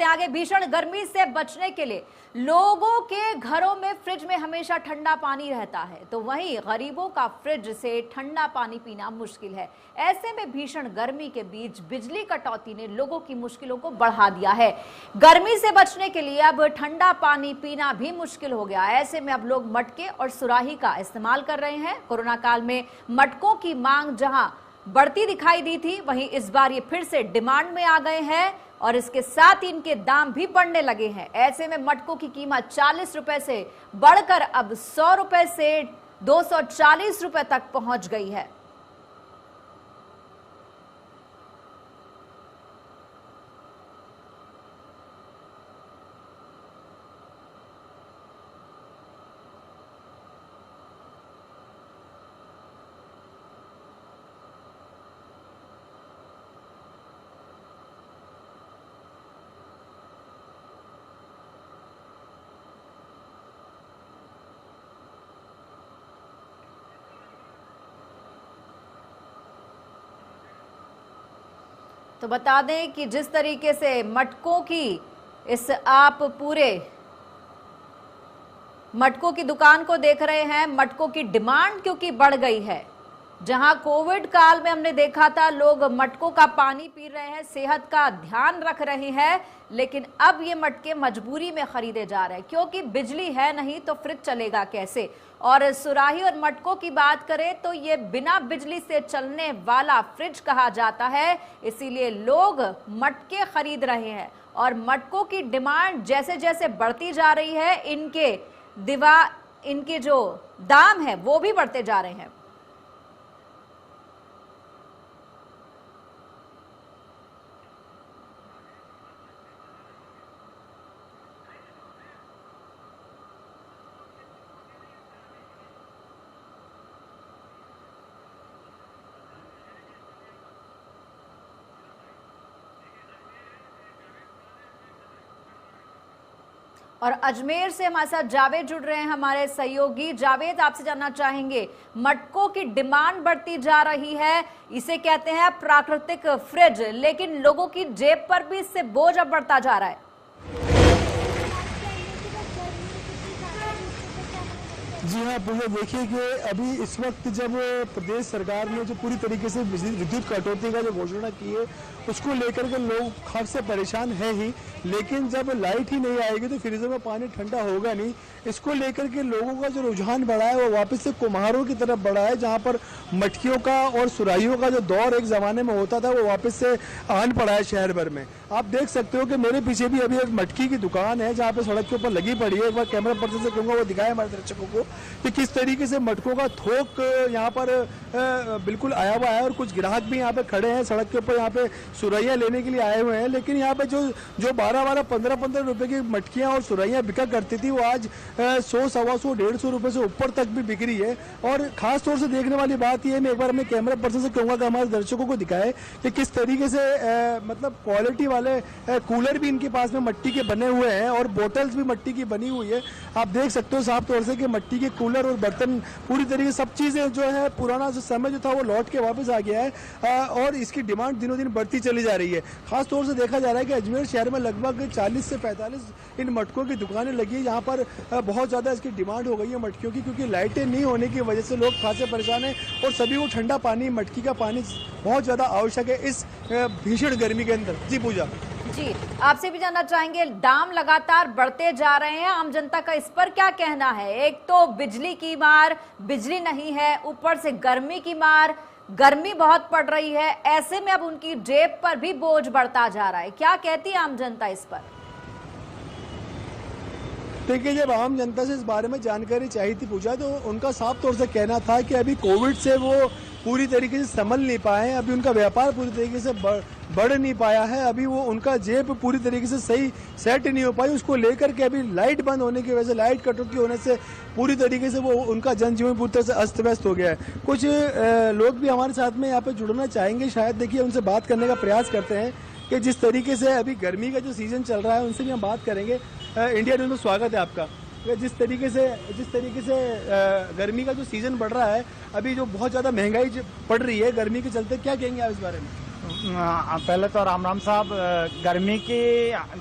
आगे भीषण गर्मी से बचने के लिए लोगों के घरों में फ्रिज में हमेशा ठंडा पानी रहता है, तो वहीं गरीबों का फ्रिज से ठंडा पानी पीना मुश्किल है। ऐसे में भीषण गर्मी के बीच बिजली कटौती ने लोगों की मुश्किलों को बढ़ा दिया है। गर्मी से बचने के लिए अब ठंडा पानी पीना भी मुश्किल हो गया। ऐसे में अब लोग मटके और सुराही का इस्तेमाल कर रहे हैं। कोरोना काल में मटकों की मांग जहां बढ़ती दिखाई दी थी, वहीं इस बार ये फिर से डिमांड में आ गए हैं और इसके साथ ही इनके दाम भी बढ़ने लगे हैं। ऐसे में मटकों की कीमत 40 रुपए से बढ़कर अब 100 रुपए से 240 रुपए तक पहुंच गई है। तो बता दें कि जिस तरीके से मटकों की आप पूरे मटकों की दुकान को देख रहे हैं, मटकों की डिमांड क्योंकि बढ़ गई है। जहां कोविड काल में हमने देखा था लोग मटकों का पानी पी रहे हैं, सेहत का ध्यान रख रहे हैं, लेकिन अब ये मटके मजबूरी में खरीदे जा रहे हैं क्योंकि बिजली है नहीं तो फ्रिज चलेगा कैसे। और सुराही और मटकों की बात करें तो ये बिना बिजली से चलने वाला फ्रिज कहा जाता है, इसीलिए लोग मटके खरीद रहे हैं। और मटकों की डिमांड जैसे जैसे बढ़ती जा रही है, इनके जो दाम है वो भी बढ़ते जा रहे हैं। और अजमेर से हमारे साथ जावेद जुड़ रहे हैं, हमारे सहयोगी। जावेद, आपसे जानना चाहेंगे, मटकों की डिमांड बढ़ती जा रही है, इसे कहते हैं प्राकृतिक फ्रिज, लेकिन लोगों की जेब पर भी इससे बोझ अब बढ़ता जा रहा है। जी हाँ पूजा, देखिए कि अभी इस वक्त जब प्रदेश सरकार ने जो पूरी तरीके से विद्युत कटौती का जो घोषणा की है उसको लेकर के लोग खास से परेशान है ही, लेकिन जब लाइट ही नहीं आएगी तो फ्रीजर में पानी ठंडा होगा नहीं। इसको लेकर के लोगों का जो रुझान बढ़ा है वो वापस से कुम्हारों की तरफ बढ़ा है, जहाँ पर मटकियों का और सुराहियों का जो दौर एक ज़माने में होता था वो वापस से आन पड़ा है शहर भर में। आप देख सकते हो कि मेरे पीछे भी अभी एक मटकी की दुकान है जहाँ पे सड़क के ऊपर लगी पड़ी है। एक बार कैमरा पर्सन से कहूँगा वो दिखाए हमारे दर्शकों को कि किस तरीके से मटकों का थोक यहाँ पर बिल्कुल आया हुआ है और कुछ ग्राहक भी यहाँ पे खड़े हैं सड़क के ऊपर, यहाँ पे सुराहियाँ लेने के लिए आए हुए हैं। लेकिन यहाँ पे जो 12-12, 15-15 रुपए की मटकियाँ और सुराहियाँ बिका करती थी वो आज 100, 125, 150 रुपए से ऊपर तक भी बिक रही है। और खास तौर से देखने वाली बात यह है, मैं एक बार अपने कैमरा पर्सन से कहूँगा कि हमारे दर्शकों को दिखाए कि किस तरीके से मतलब क्वालिटी वाले कूलर भी इनके पास में मिट्टी के बने हुए हैं और बोटल्स भी मिट्टी की बनी हुई है। आप देख सकते हो साफ तौर से कि मिट्टी के कूलर और बर्तन पूरी तरीके से सब चीज़ें जो है पुराना जो समय जो था वो लौट के वापस आ गया है और इसकी डिमांड दिनों दिन बढ़ती चली जा रही है। खास तौर से देखा जा रहा है कि अजमेर शहर में लगभग 40 से 45 इन मटकों की दुकानें लगी है, यहाँ पर बहुत ज़्यादा इसकी डिमांड हो गई है मटकियों की, क्योंकि लाइटें नहीं होने की वजह से लोग खासे परेशान हैं और सभी को ठंडा पानी, मटकी का पानी बहुत ज़्यादा आवश्यक है इस भीषण गर्मी के अंदर। जी पूजा जी, आपसे भी जानना चाहेंगे, दाम लगातार बढ़ते जा रहे हैं, आम जनता का इस पर क्या कहना है? एक तो बिजली की मार, बिजली नहीं है, ऊपर से गर्मी की मार, गर्मी बहुत पड़ रही है, ऐसे में अब उनकी जेब पर भी बोझ बढ़ता जा रहा है। क्या कहती है आम जनता इस पर? देखिए, जब आम जनता से इस बारे में जानकारी चाहिए थी पूछा तो उनका साफ तौर से कहना था कि अभी कोविड से वो पूरी तरीके से संभल नहीं पाए हैं, अभी उनका व्यापार पूरी तरीके से बढ़ नहीं पाया है, अभी वो उनका जेब पूरी तरीके से सही सेट नहीं हो पाई। उसको लेकर के अभी लाइट बंद होने की वजह से, लाइट कटौती होने से पूरी तरीके से वो उनका जनजीवन पूरी तरह से अस्त व्यस्त हो गया है। कुछ लोग भी हमारे साथ में यहाँ पे जुड़ना चाहेंगे, शायद देखिए उनसे बात करने का प्रयास करते हैं कि जिस तरीके से अभी गर्मी का जो सीजन चल रहा है उनसे भी हम बात करेंगे। इंडिया न्यूज़ में स्वागत है आपका। जिस तरीके से गर्मी का जो सीजन बढ़ रहा है, अभी जो बहुत ज़्यादा महंगाई पड़ रही है गर्मी के चलते, क्या कहेंगे आप इस बारे में? पहले तो राम राम साहब, गर्मी की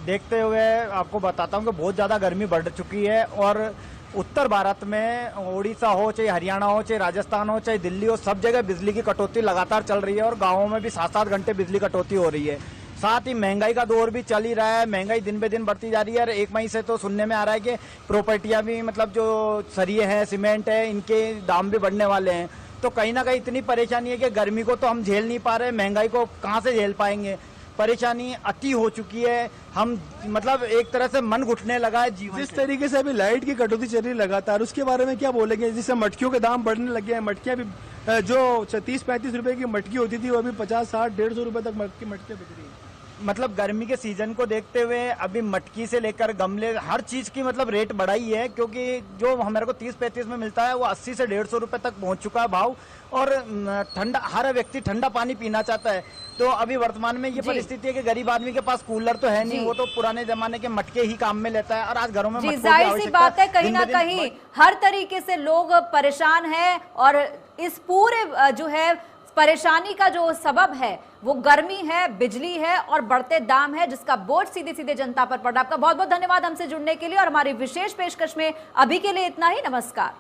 देखते हुए आपको बताता हूँ कि बहुत ज़्यादा गर्मी बढ़ चुकी है और उत्तर भारत में उड़ीसा हो, चाहे हरियाणा हो, चाहे राजस्थान हो, चाहे दिल्ली हो, सब जगह बिजली की कटौती लगातार चल रही है और गाँवों में भी 7-7 घंटे बिजली कटौती हो रही है। साथ ही महंगाई का दौर भी चल ही रहा है, महंगाई दिन पे दिन बढ़ती जा रही है और 1 मई से तो सुनने में आ रहा है कि प्रॉपर्टियां भी, मतलब जो सरिये हैं, सीमेंट है, इनके दाम भी बढ़ने वाले हैं। तो कहीं ना कहीं इतनी परेशानी है कि गर्मी को तो हम झेल नहीं पा रहे, महंगाई को कहाँ से झेल पाएंगे। परेशानी अति हो चुकी है, हम मतलब एक तरह से मन घुटने लगा है जीवन जिस से। तरीके से अभी लाइट की कटौती चल रही है लगातार, उसके बारे में क्या बोलेंगे? जिससे मटकियों के दाम बढ़ने लगे हैं, मटकियां भी जो 30-35 रुपए की मटकी होती थी वो अभी 50-60-150 रुपए तक मटकियां बिक रही है। मतलब गर्मी के सीजन को देखते हुए अभी मटकी से लेकर गमले, हर चीज की मतलब रेट बढ़ाई है, क्योंकि जो हमारे को 30-35 में मिलता है वो 80 से 150 रुपए तक पहुंच चुका है भाव। और ठंडा, हर व्यक्ति ठंडा पानी पीना चाहता है। तो अभी वर्तमान में ये परिस्थिति है कि गरीब आदमी के पास कूलर तो है नहीं, वो तो पुराने जमाने के मटके ही काम में लेता है और आज घरों में जी, मटकों की जाहिर सी आवश्यकता बात है, कहीं ना दिन ब दिन कहीं हर तरीके से लोग परेशान हैं और इस पूरे जो है परेशानी का जो सबब है वो गर्मी है, बिजली है और बढ़ते दाम है, जिसका बोझ सीधे सीधे जनता पर पड़ रहा है। आपका बहुत बहुत धन्यवाद हमसे जुड़ने के लिए और हमारी विशेष पेशकश में अभी के लिए इतना ही। नमस्कार।